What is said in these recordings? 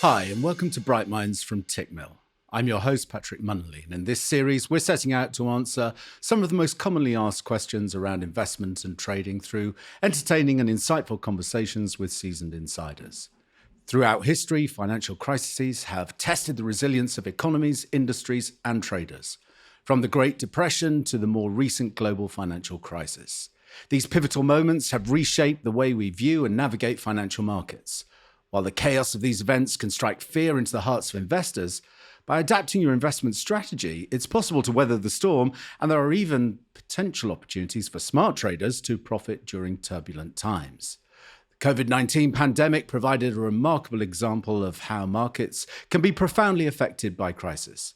Hi, and welcome to Bright Minds from Tickmill. I'm your host, Patrick Munnelly, and in this series, we're setting out to answer some of the most commonly asked questions around investment and trading through entertaining and insightful conversations with seasoned insiders. Throughout history, financial crises have tested the resilience of economies, industries, and traders, from the Great Depression to the more recent global financial crisis. These pivotal moments have reshaped the way we view and navigate financial markets. While the chaos of these events can strike fear into the hearts of investors, by adapting your investment strategy, it's possible to weather the storm, and there are even potential opportunities for smart traders to profit during turbulent times. The COVID-19 pandemic provided a remarkable example of how markets can be profoundly affected by crisis.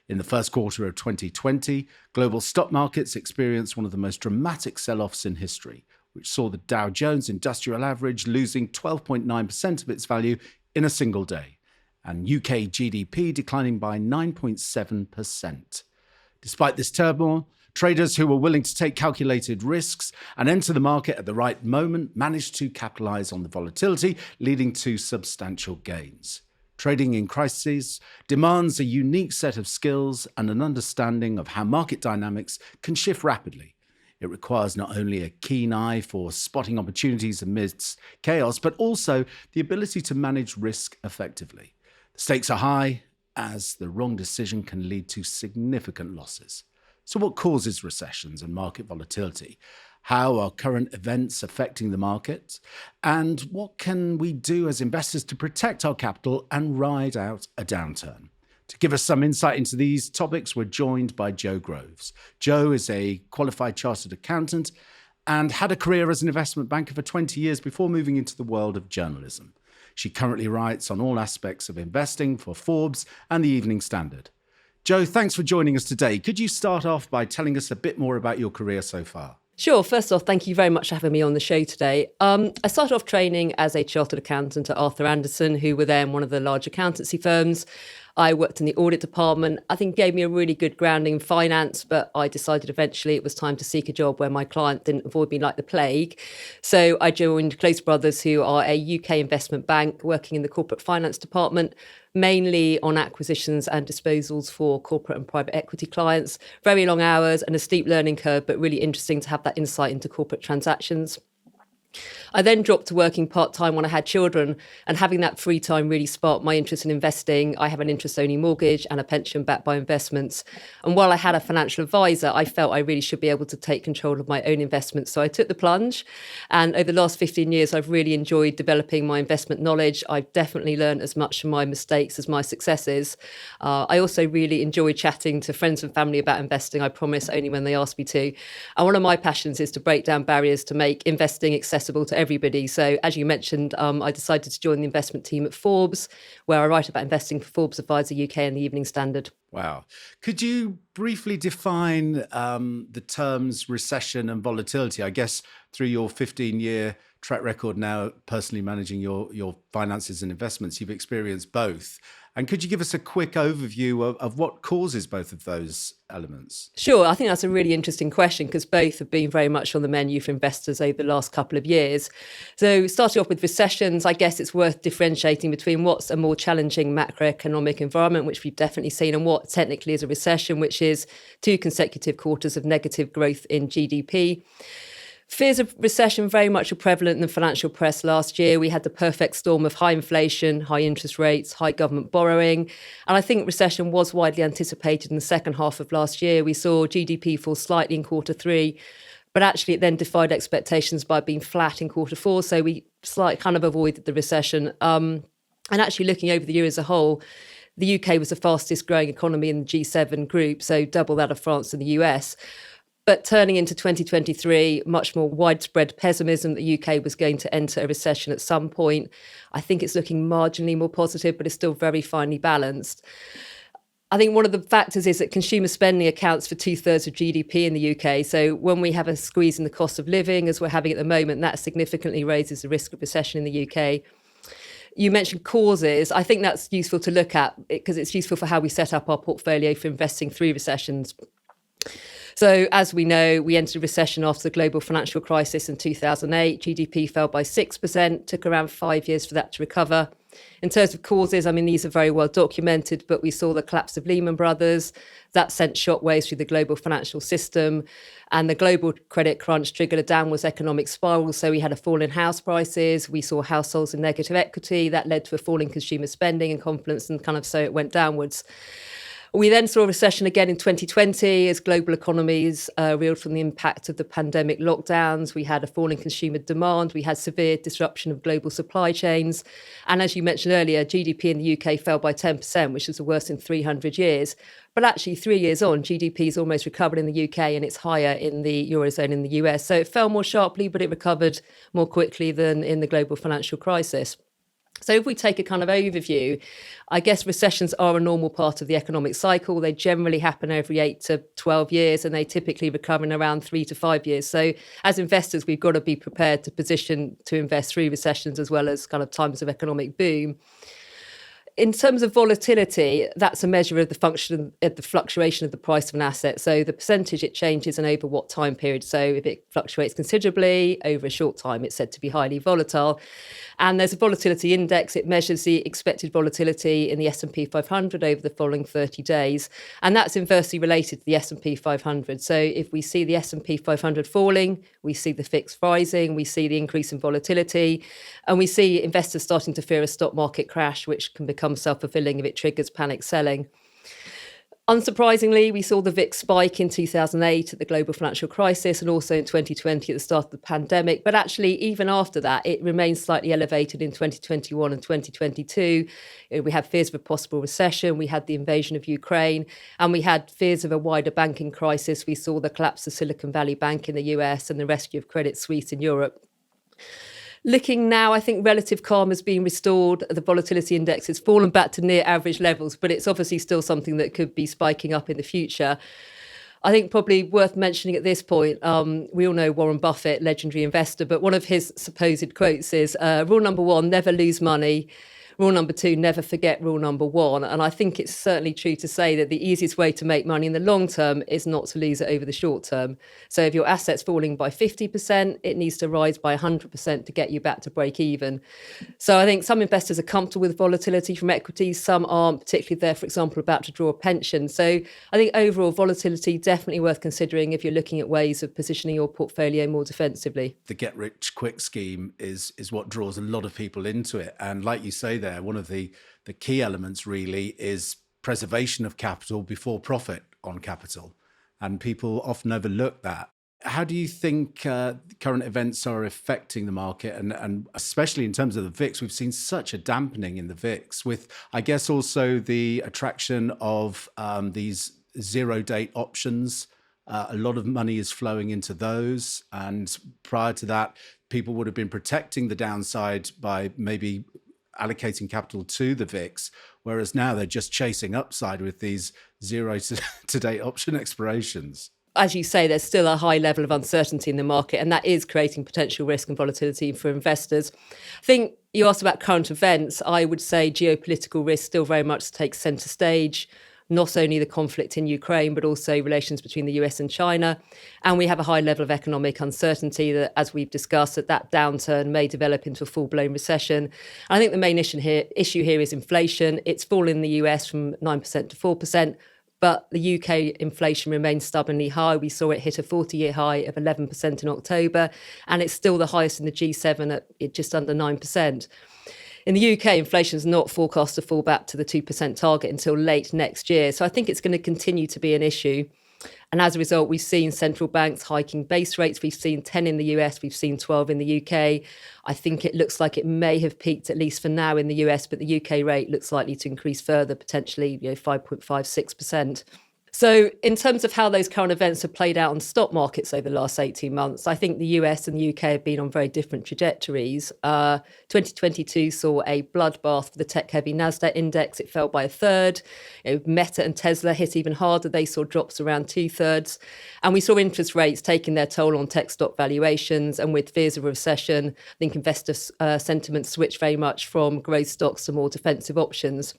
In the first quarter of 2020, global stock markets experienced one of the most dramatic sell-offs in history, which saw the Dow Jones Industrial Average losing 12.9% of its value in a single day, and UK GDP declining by 9.7%. Despite this turmoil, traders who were willing to take calculated risks and enter the market at the right moment managed to capitalize on the volatility, leading to substantial gains. Trading in crises demands a unique set of skills and an understanding of how market dynamics can shift rapidly. It requires not only a keen eye for spotting opportunities amidst chaos, but also the ability to manage risk effectively. The stakes are high, as the wrong decision can lead to significant losses. So what causes recessions and market volatility? How are current events affecting the market? And what can we do as investors to protect our capital and ride out a downturn? To give us some insight into these topics, we're joined by Jo Groves. Jo is a qualified chartered accountant and had a career as an investment banker for 20 years before moving into the world of journalism. She currently writes on all aspects of investing for Forbes and the Evening Standard. Jo, thanks for joining us today. Could you start off by telling us a bit more about your career so far? Sure. First off, thank you very much for having me on the show today. I started off training as a chartered accountant at Arthur Andersen, who were then one of the large accountancy firms. I worked in the audit department. I think it gave me a really good grounding in finance, but I decided eventually it was time to seek a job where my client didn't avoid me like the plague. So I joined Close Brothers, who are a UK investment bank working in the corporate finance department, mainly on acquisitions and disposals for corporate and private equity clients. Very long hours and a steep learning curve, but really interesting to have that insight into corporate transactions. I then dropped to working part-time when I had children, and having that free time really sparked my interest in investing. I have an interest-only mortgage and a pension backed by investments. And while I had a financial advisor, I felt I really should be able to take control of my own investments. So I took the plunge. And over the last 15 years, I've really enjoyed developing my investment knowledge. I've definitely learned as much from my mistakes as my successes. I also really enjoy chatting to friends and family about investing, I promise, only when they ask me to. And one of my passions is to break down barriers to make investing accessible to everybody. So as you mentioned, I decided to join the investment team at Forbes, where I write about investing for Forbes Advisor UK and the Evening Standard. Wow. Could you briefly define the terms recession and volatility? I guess through your 15-year track record now, personally managing your finances and investments, you've experienced both. And could you give us a quick overview of what causes both of those elements? Sure. I think that's a really interesting question because both have been very much on the menu for investors over the last couple of years. So starting off with recessions, I guess it's worth differentiating between what's a more challenging macroeconomic environment, which we've definitely seen, and what technically is a recession, which is 2 consecutive quarters of negative growth in GDP. Fears of recession very much were prevalent in the financial press last year. We had the perfect storm of high inflation, high interest rates, high government borrowing. And I think recession was widely anticipated in the second half of last year. We saw GDP fall slightly in quarter 3, but actually it then defied expectations by being flat in quarter 4. So we kind of avoided the recession. And actually looking over the year as a whole, the UK was the fastest growing economy in the G7 group, so double that of France and the US. But turning into 2023, much more widespread pessimism that the UK was going to enter a recession at some point. I think it's looking marginally more positive, but it's still very finely balanced. I think one of the factors is that consumer spending accounts for 2/3 of GDP in the UK. So when we have a squeeze in the cost of living, as we're having at the moment, that significantly raises the risk of recession in the UK. You mentioned causes. I think that's useful to look at because it's useful for how we set up our portfolio for investing through recessions. So as we know, we entered a recession after the global financial crisis in 2008. GDP fell by 6%, took around 5 years for that to recover. In terms of causes, I mean, these are very well documented, but we saw the collapse of Lehman Brothers. That sent shockwaves through the global financial system. And the global credit crunch triggered a downwards economic spiral. So we had a fall in house prices. We saw households in negative equity. That led to a fall in consumer spending and confidence, and kind of so it went downwards. We then saw a recession again in 2020 as global economies reeled from the impact of the pandemic lockdowns. We had a fall in consumer demand. We had severe disruption of global supply chains. And as you mentioned earlier, GDP in the UK fell by 10%, which is the worst in 300 years. But actually, 3 years on, GDP is almost recovered in the UK and it's higher in the Eurozone in the US. So it fell more sharply, but it recovered more quickly than in the global financial crisis. So if we take a kind of overview, I guess recessions are a normal part of the economic cycle. They generally happen every 8 to 12 years and they typically recover in around 3 to 5 years. So as investors, we've got to be prepared to position to invest through recessions as well as kind of times of economic boom. In terms of volatility, that's a measure of the fluctuation of the price of an asset. So the percentage it changes and over what time period. So if it fluctuates considerably over a short time, it's said to be highly volatile. And there's a volatility index. It measures the expected volatility in the S&P 500 over the following 30 days. And that's inversely related to the S&P 500. So if we see the S&P 500 falling, we see the VIX rising, we see the increase in volatility, and we see investors starting to fear a stock market crash, which can become self-fulfilling if it triggers panic selling. Unsurprisingly, we saw the VIX spike in 2008 at the global financial crisis and also in 2020 at the start of the pandemic. But actually, even after that, it remained slightly elevated in 2021 and 2022. We had fears of a possible recession. We had the invasion of Ukraine and we had fears of a wider banking crisis. We saw the collapse of Silicon Valley Bank in the US and the rescue of Credit Suisse in Europe. Looking now, I think relative calm has been restored. The volatility index has fallen back to near average levels, but it's obviously still something that could be spiking up in the future. I think probably worth mentioning at this point, we all know Warren Buffett, legendary investor, but one of his supposed quotes is, rule number 1, never lose money. Rule number 2, never forget rule number 1. And I think it's certainly true to say that the easiest way to make money in the long term is not to lose it over the short term. So if your asset's falling by 50%, it needs to rise by 100% to get you back to break even. So I think some investors are comfortable with volatility from equities. Some aren't, particularly if they're, for example, about to draw a pension. So I think overall volatility definitely worth considering if you're looking at ways of positioning your portfolio more defensively. The get rich quick scheme is what draws a lot of people into it. And like you say there, one of the key elements really is preservation of capital before profit on capital. And people often overlook that. How do you think current events are affecting the market? And especially in terms of the VIX, we've seen such a dampening in the VIX with, I guess, also the attraction of these zero date options. A lot of money is flowing into those. And prior to that, people would have been protecting the downside by maybe allocating capital to the VIX, whereas now they're just chasing upside with these zero to date option expirations. As you say, there's still a high level of uncertainty in the market, and that is creating potential risk and volatility for investors. I think you asked about current events. I would say geopolitical risk still very much takes centre stage. Not only the conflict in Ukraine, but also relations between the US and China. And we have a high level of economic uncertainty that, as we've discussed, that downturn may develop into a full-blown recession. And I think the main issue here is inflation. It's fallen in the US from 9% to 4%, but the UK inflation remains stubbornly high. We saw it hit a 40-year high of 11% in October, and it's still the highest in the G7 at just under 9%. In the UK, inflation is not forecast to fall back to the 2% target until late next year. So I think it's going to continue to be an issue. And as a result, we've seen central banks hiking base rates. We've seen 10 in the US, we've seen 12 in the UK. I think it looks like it may have peaked, at least for now, in the US, but the UK rate looks likely to increase further, potentially 5.5, 6%. So in terms of how those current events have played out on stock markets over the last 18 months, I think the US and the UK have been on very different trajectories. 2022 saw a bloodbath for the tech-heavy NASDAQ index. It fell by a third. Meta and Tesla hit even harder. They saw drops around 2/3. And we saw interest rates taking their toll on tech stock valuations. And with fears of a recession, I think investor sentiment switched very much from growth stocks to more defensive options.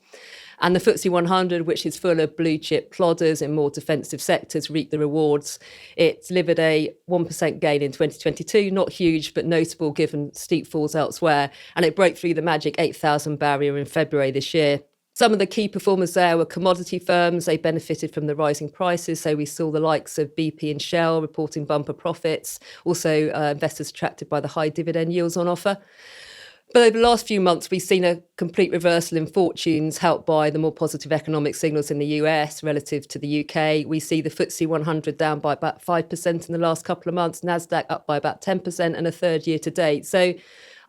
And the FTSE 100, which is full of blue chip plodders in more defensive sectors, reaped the rewards. It delivered a 1% gain in 2022, not huge, but notable given steep falls elsewhere. And it broke through the magic 8,000 barrier in February this year. Some of the key performers there were commodity firms. They benefited from the rising prices. So we saw the likes of BP and Shell reporting bumper profits. Also, investors attracted by the high dividend yields on offer. But over the last few months, we've seen a complete reversal in fortunes, helped by the more positive economic signals in the US relative to the UK. We see the FTSE 100 down by about 5% in the last couple of months, NASDAQ up by about 10% and a third year to date. So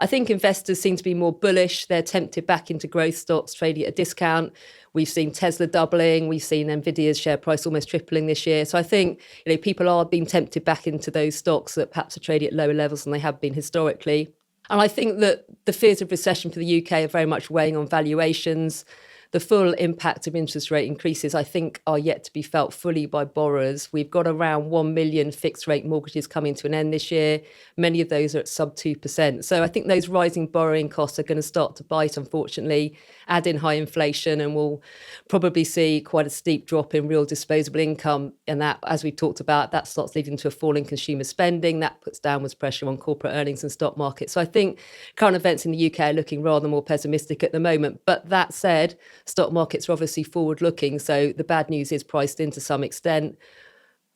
I think investors seem to be more bullish. They're tempted back into growth stocks trading at a discount. We've seen Tesla doubling. We've seen Nvidia's share price almost tripling this year. So I think people are being tempted back into those stocks that perhaps are trading at lower levels than they have been historically. And I think that the fears of recession for the UK are very much weighing on valuations. The full impact of interest rate increases, I think, are yet to be felt fully by borrowers. We've got around 1 million fixed rate mortgages coming to an end this year. Many of those are at sub 2%. So I think those rising borrowing costs are going to start to bite, unfortunately, add in high inflation, and we'll probably see quite a steep drop in real disposable income. And that, as we've talked about, that starts leading to a fall in consumer spending. That puts downwards pressure on corporate earnings and stock markets. So I think current events in the UK are looking rather more pessimistic at the moment. But that said, stock markets are obviously forward-looking, so the bad news is priced in to some extent.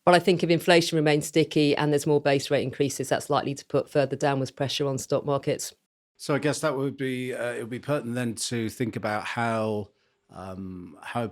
But I think if inflation remains sticky and there's more base rate increases, that's likely to put further downwards pressure on stock markets. So I guess that would be it would be pertinent then to think about how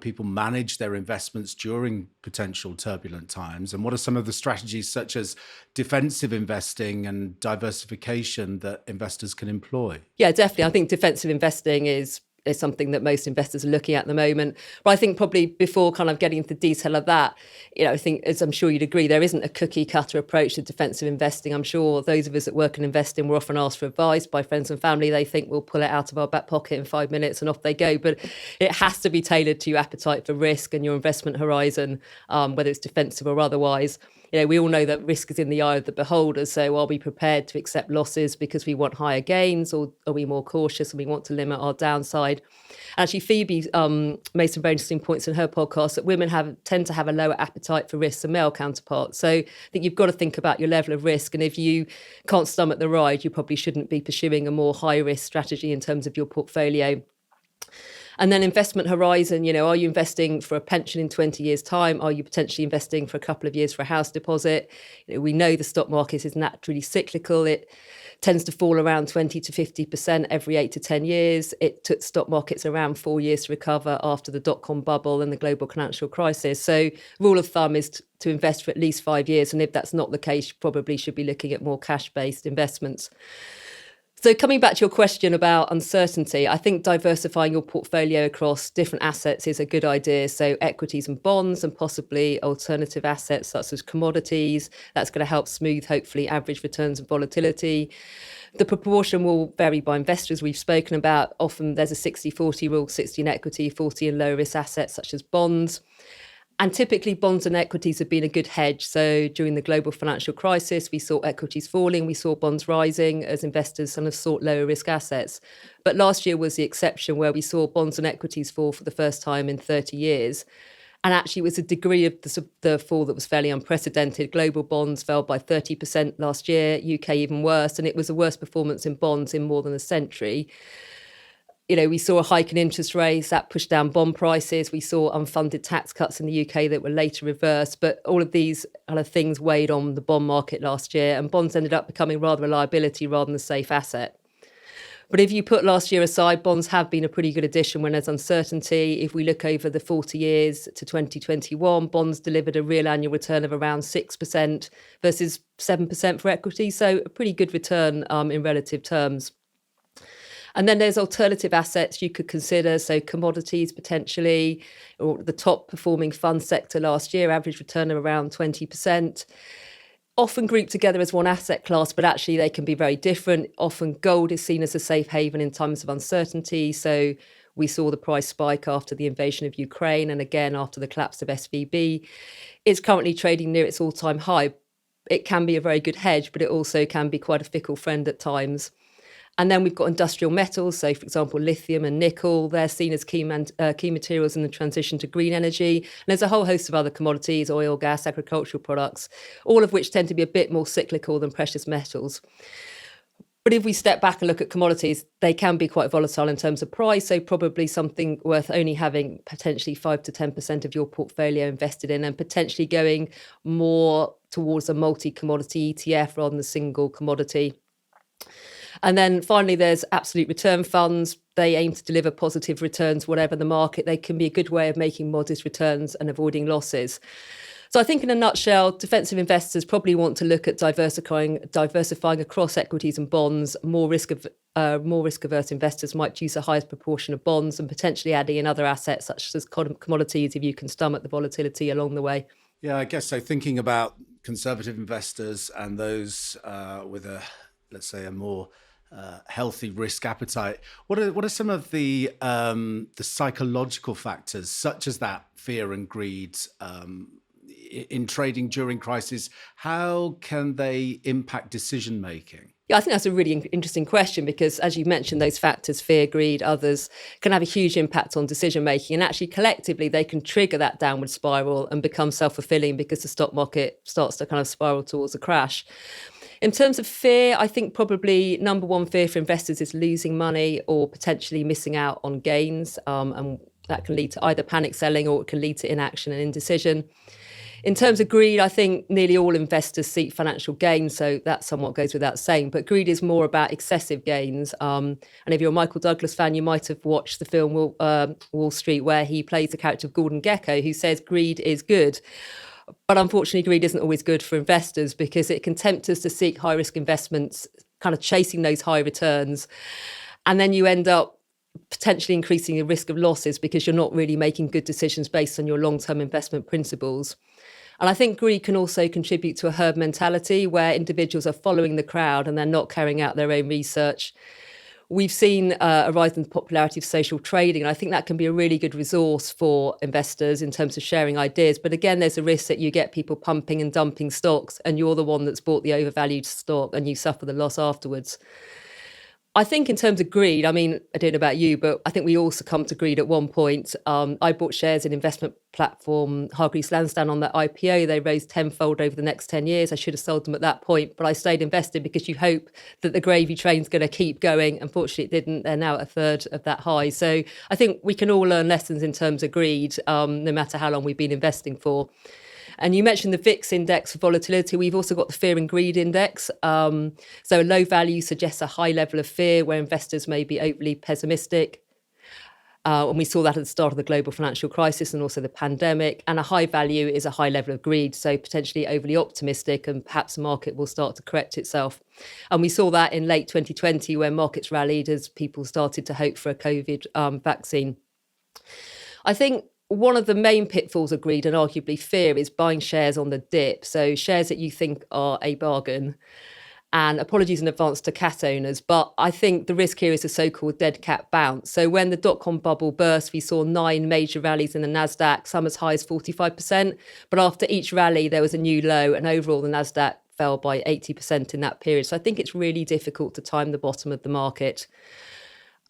people manage their investments during potential turbulent times, and what are some of the strategies such as defensive investing and diversification that investors can employ? Yeah, definitely. I think defensive investing is something that most investors are looking at the moment. But I think probably before kind of getting into the detail of that, I think, as I'm sure you'd agree, there isn't a cookie cutter approach to defensive investing. I'm sure those of us that work in investing, we're often asked for advice by friends and family. They think we'll pull it out of our back pocket in 5 minutes and off they go. But it has to be tailored to your appetite for risk and your investment horizon, whether it's defensive or otherwise. We all know that risk is in the eye of the beholder. So are we prepared to accept losses because we want higher gains, or are we more cautious and we want to limit our downside? Actually, Phoebe made some very interesting points in her podcast that women tend to have a lower appetite for risk than male counterparts. So I think you've got to think about your level of risk. And if you can't stomach the ride, you probably shouldn't be pursuing a more high risk strategy in terms of your portfolio. And then investment horizon, are you investing for a pension in 20 years' time? Are you potentially investing for a couple of years for a house deposit? We know the stock market is naturally cyclical. It tends to fall around 20 to 50% every 8 to 10 years. It took stock markets around 4 years to recover after the dot-com bubble and the global financial crisis. So rule of thumb is to invest for at least 5 years. And if that's not the case, you probably should be looking at more cash-based investments. So coming back to your question about uncertainty, I think diversifying your portfolio across different assets is a good idea. So equities and bonds, and possibly alternative assets such as commodities. That's going to help smooth, hopefully, average returns and volatility. The proportion will vary by investors. We've spoken about often there's a 60-40 rule, 60 in equity, 40 in low risk assets such as bonds. And typically bonds and equities have been a good hedge. So during the global financial crisis, we saw equities falling, we saw bonds rising as investors kind of sought lower risk assets. But last year was the exception, where we saw bonds and equities fall for the first time in 30 years. And actually it was a degree of the fall that was fairly unprecedented. Global bonds fell by 30% last year, UK even worse. And it was the worst performance in bonds in more than a century. We saw a hike in interest rates that pushed down bond prices. We saw unfunded tax cuts in the UK that were later reversed. But all of these kind of things weighed on the bond market last year, and bonds ended up becoming rather a liability rather than a safe asset. But if you put last year aside, bonds have been a pretty good addition when there's uncertainty. If we look over the 40 years to 2021, bonds delivered a real annual return of around 6% versus 7% for equity. So a pretty good return in relative terms. And then there's alternative assets you could consider, so commodities potentially, or the top performing fund sector last year, average return of around 20%. Often grouped together as one asset class, but actually they can be very different. Often gold is seen as a safe haven in times of uncertainty. So we saw the price spike after the invasion of Ukraine and again after the collapse of SVB. It's currently trading near its all-time high. It can be a very good hedge, but it also can be quite a fickle friend at times. And then we've got industrial metals. So, for example, lithium and nickel, they're seen as key materials in the transition to green energy. And there's a whole host of other commodities, oil, gas, agricultural products, all of which tend to be a bit more cyclical than precious metals. But if we step back and look at commodities, they can be quite volatile in terms of price. So probably something worth only having potentially 5 to 10% of your portfolio invested in, and potentially going more towards a multi-commodity ETF rather than a single commodity. And then finally, there's absolute return funds. They aim to deliver positive returns, whatever the market. They can be a good way of making modest returns and avoiding losses. So I think in a nutshell, defensive investors probably want to look at diversifying across equities and bonds. More risk averse investors might choose the highest proportion of bonds and potentially adding in other assets such as commodities if you can stomach the volatility along the way. Yeah, I guess so. Thinking about conservative investors and those with let's say, a more healthy risk appetite. What are some of the psychological factors, such as that fear and greed, in trading during crisis? How can they impact decision making? Yeah, I think that's a really interesting question because, as you mentioned, those factors, fear, greed, others, can have a huge impact on decision making. And actually, collectively, they can trigger that downward spiral and become self-fulfilling because the stock market starts to kind of spiral towards a crash. In terms of fear, I think probably number one fear for investors is losing money or potentially missing out on gains. And that can lead to either panic selling or it can lead to inaction and indecision. In terms of greed, I think nearly all investors seek financial gain, so that somewhat goes without saying. But greed is more about excessive gains. And if you're a Michael Douglas fan, you might have watched the film Wall Street, where he plays the character of Gordon Gekko, who says greed is good. But unfortunately, greed isn't always good for investors because it can tempt us to seek high-risk investments, kind of chasing those high returns. And then you end up potentially increasing the risk of losses because you're not really making good decisions based on your long-term investment principles. And I think greed can also contribute to a herd mentality where individuals are following the crowd and they're not carrying out their own research. We've seen a rise in the popularity of social trading, and I think that can be a really good resource for investors in terms of sharing ideas. But again, there's a risk that you get people pumping and dumping stocks, and you're the one that's bought the overvalued stock and you suffer the loss afterwards. I think in terms of greed, I mean, I don't know about you, but I think we all succumbed to greed at one point. I bought shares in investment platform Hargreaves Lansdown on that IPO. They raised tenfold over the next 10 years. I should have sold them at that point, but I stayed invested because you hope that the gravy train's going to keep going. Unfortunately, it didn't. They're now at a third of that high. So I think we can all learn lessons in terms of greed, no matter how long we've been investing for. And you mentioned the VIX index for volatility. We've also got the fear and greed index. So a low value suggests a high level of fear where investors may be overly pessimistic. And we saw that at the start of the global financial crisis and also the pandemic. And a high value is a high level of greed, so potentially overly optimistic, and perhaps the market will start to correct itself. And we saw that in late 2020 when markets rallied as people started to hope for a COVID vaccine. I think one of the main pitfalls of greed and arguably fear is buying shares on the dip. So shares that you think are a bargain. And apologies in advance to cat owners, but I think the risk here is a so-called dead cat bounce. So when the dot-com bubble burst, we saw 9 major rallies in the NASDAQ, some as high as 45%. But after each rally, there was a new low, and overall the NASDAQ fell by 80% in that period. So I think it's really difficult to time the bottom of the market.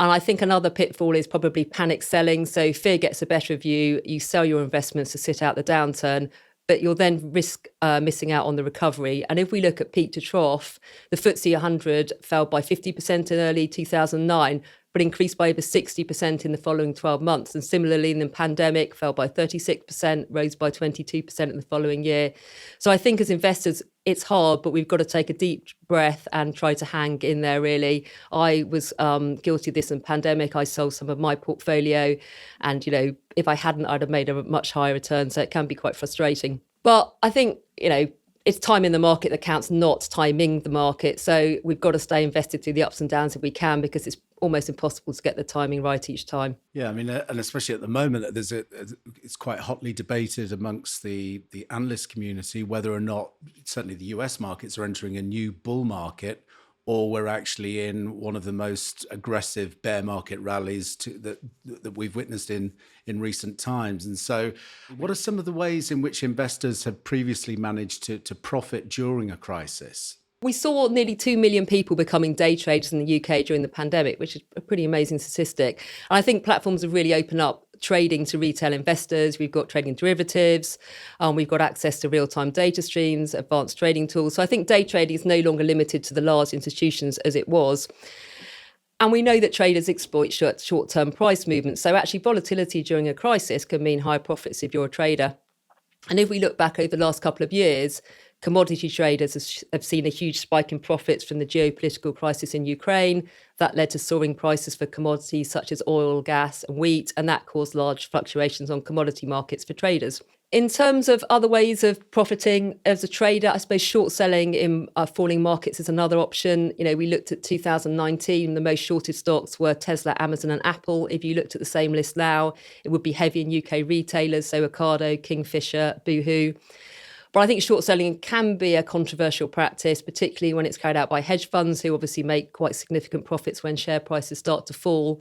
And I think another pitfall is probably panic selling. So fear gets the better of you. You sell your investments to sit out the downturn, but you'll then risk missing out on the recovery. And if we look at peak to trough, the FTSE 100 fell by 50% in early 2009, but increased by over 60% in the following 12 months. And similarly, in the pandemic, fell by 36%, rose by 22% in the following year. So I think as investors, it's hard, but we've got to take a deep breath and try to hang in there, really. I was guilty of this in the pandemic. I sold some of my portfolio. And, you know, if I hadn't, I'd have made a much higher return. So it can be quite frustrating. But I think, you know, it's timing the market that counts, not timing the market. So we've got to stay invested through the ups and downs if we can, because it's almost impossible to get the timing right each time. Yeah, I mean, and especially at the moment, it's quite hotly debated amongst the analyst community whether or not certainly the US markets are entering a new bull market, or we're actually in one of the most aggressive bear market rallies that we've witnessed in recent times. And so what are some of the ways in which investors have previously managed to profit during a crisis? We saw nearly 2 million people becoming day traders in the UK during the pandemic, which is a pretty amazing statistic. And I think platforms have really opened up trading to retail investors. We've got trading derivatives. We've got access to real-time data streams, advanced trading tools. So I think day trading is no longer limited to the large institutions as it was. And we know that traders exploit short-term price movements. So actually volatility during a crisis can mean higher profits if you're a trader. And if we look back over the last couple of years, commodity traders have seen a huge spike in profits from the geopolitical crisis in Ukraine. That led to soaring prices for commodities such as oil, gas, and wheat, and that caused large fluctuations on commodity markets for traders. In terms of other ways of profiting as a trader, I suppose short selling in falling markets is another option. We looked at 2019, the most shorted stocks were Tesla, Amazon, and Apple. If you looked at the same list now, it would be heavy in UK retailers, so Ocado, Kingfisher, Boohoo. But I think short selling can be a controversial practice, particularly when it's carried out by hedge funds who obviously make quite significant profits when share prices start to fall.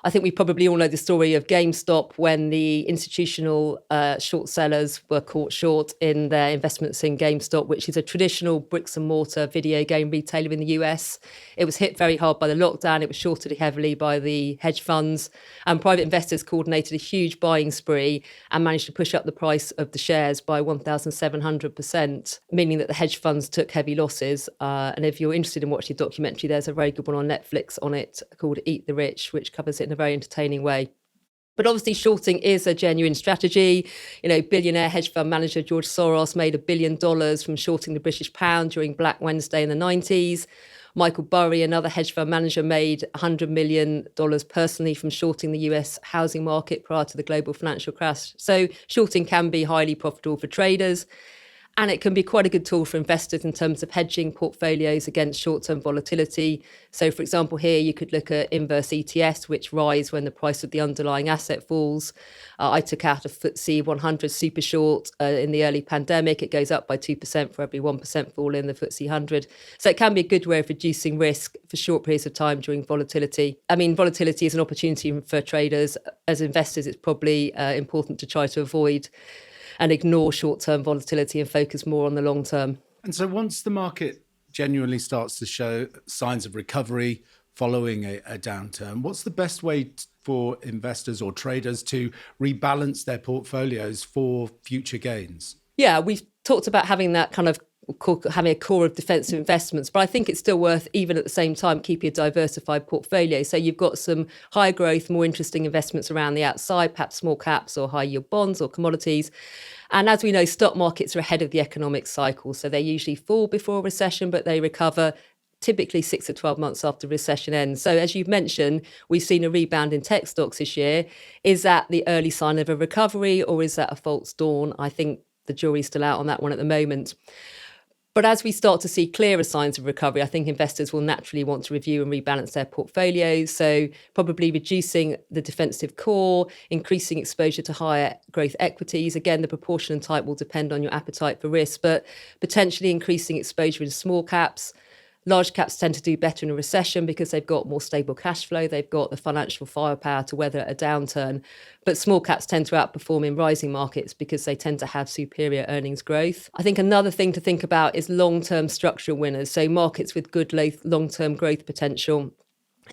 I think we probably all know the story of GameStop when the institutional short sellers were caught short in their investments in GameStop, which is a traditional bricks and mortar video game retailer in the US. It was hit very hard by the lockdown. It was shorted heavily by the hedge funds, and private investors coordinated a huge buying spree and managed to push up the price of the shares by 1,700%, meaning that the hedge funds took heavy losses. And if you're interested in watching a documentary, there's a very good one on Netflix on it called Eat the Rich, which covers it in a very entertaining way. But obviously shorting is a genuine strategy. Billionaire hedge fund manager George Soros made $1 billion from shorting the British pound during Black Wednesday in the 90s. Michael Burry, another hedge fund manager, made $100 million personally from shorting the US housing market prior to the global financial crash. So shorting can be highly profitable for traders. And it can be quite a good tool for investors in terms of hedging portfolios against short-term volatility. So, for example, here you could look at inverse ETFs, which rise when the price of the underlying asset falls. I took out a FTSE 100 super short in the early pandemic. It goes up by 2% for every 1% fall in the FTSE 100. So it can be a good way of reducing risk for short periods of time during volatility. I mean, volatility is an opportunity for traders. As investors, it's probably important to try to avoid and ignore short-term volatility and focus more on the long term. And so once the market genuinely starts to show signs of recovery following a downturn, what's the best way for investors or traders to rebalance their portfolios for future gains? Yeah, we've talked about having that kind of having a core of defensive investments, but I think it's still worth, even at the same time, keeping a diversified portfolio. So you've got some high growth, more interesting investments around the outside, perhaps small caps or high yield bonds or commodities. And as we know, stock markets are ahead of the economic cycle. So they usually fall before a recession, but they recover typically 6 to 12 months after recession ends. So as you've mentioned, we've seen a rebound in tech stocks this year. Is that the early sign of a recovery, or is that a false dawn? I think the jury's still out on that one at the moment. But as we start to see clearer signs of recovery, I think investors will naturally want to review and rebalance their portfolios. So probably reducing the defensive core, increasing exposure to higher growth equities. Again, the proportion and type will depend on your appetite for risk, but potentially increasing exposure in small caps. Large caps tend to do better in a recession because they've got more stable cash flow. They've got the financial firepower to weather a downturn. But small caps tend to outperform in rising markets because they tend to have superior earnings growth. I think another thing to think about is long-term structural winners. So markets with good long-term growth potential.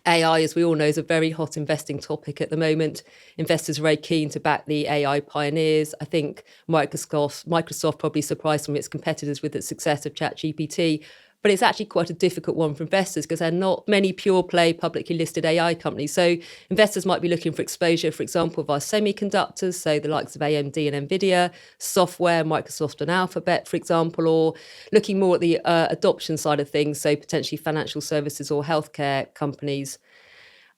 AI, as we all know, is a very hot investing topic at the moment. Investors are very keen to back the AI pioneers. I think Microsoft probably surprised some of its competitors with the success of ChatGPT. But it's actually quite a difficult one for investors because there are not many pure play publicly listed AI companies. So investors might be looking for exposure, for example, via semiconductors, so the likes of AMD and NVIDIA, software, Microsoft and Alphabet, for example, or looking more at the adoption side of things, so potentially financial services or healthcare companies.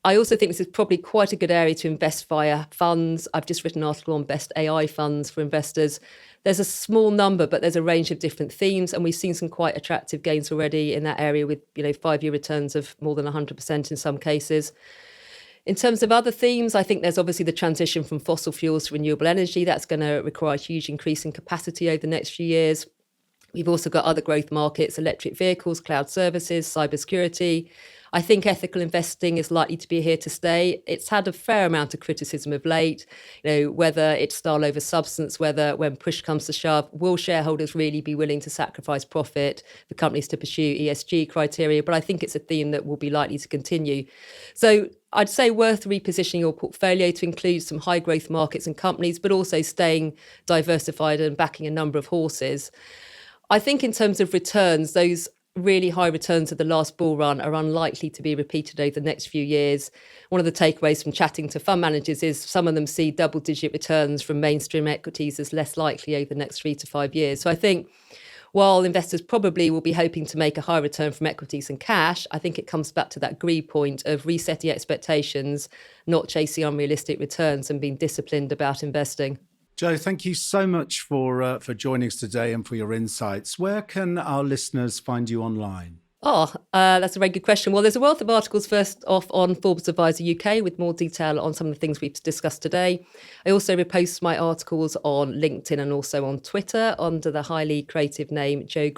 I also think this is probably quite a good area to invest via funds. I've just written an article on best AI funds for investors. There's a small number, but there's a range of different themes, and we've seen some quite attractive gains already in that area with 5-year returns of more than 100% in some cases. In terms of other themes, I think there's obviously the transition from fossil fuels to renewable energy. That's going to require a huge increase in capacity over the next few years. We've also got other growth markets, electric vehicles, cloud services, cybersecurity. I think ethical investing is likely to be here to stay. It's had a fair amount of criticism of late, whether it's style over substance, whether when push comes to shove, will shareholders really be willing to sacrifice profit for companies to pursue ESG criteria? But I think it's a theme that will be likely to continue. So I'd say worth repositioning your portfolio to include some high growth markets and companies, but also staying diversified and backing a number of horses. I think in terms of returns, those really high returns of the last bull run are unlikely to be repeated over the next few years. One of the takeaways from chatting to fund managers is some of them see double-digit returns from mainstream equities as less likely over the next 3 to 5 years. So I think while investors probably will be hoping to make a high return from equities and cash, I think it comes back to that greed point of resetting expectations, not chasing unrealistic returns, and being disciplined about investing. Jo, thank you so much for joining us today and for your insights. Where can our listeners find you online? That's a very good question. Well, there's a wealth of articles first off on Forbes Advisor UK with more detail on some of the things we've discussed today. I also repost my articles on LinkedIn and also on Twitter under the highly creative name Jo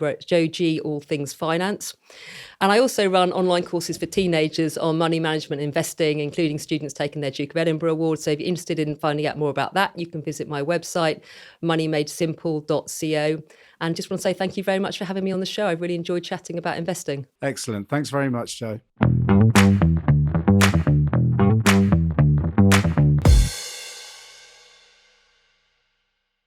G All Things Finance. And I also run online courses for teenagers on money management and investing, including students taking their Duke of Edinburgh Award. So if you're interested in finding out more about that, you can visit my website, moneymadesimple.co. And just want to say thank you very much for having me on the show. I've really enjoyed chatting about investing. Excellent. Thanks very much, Jo.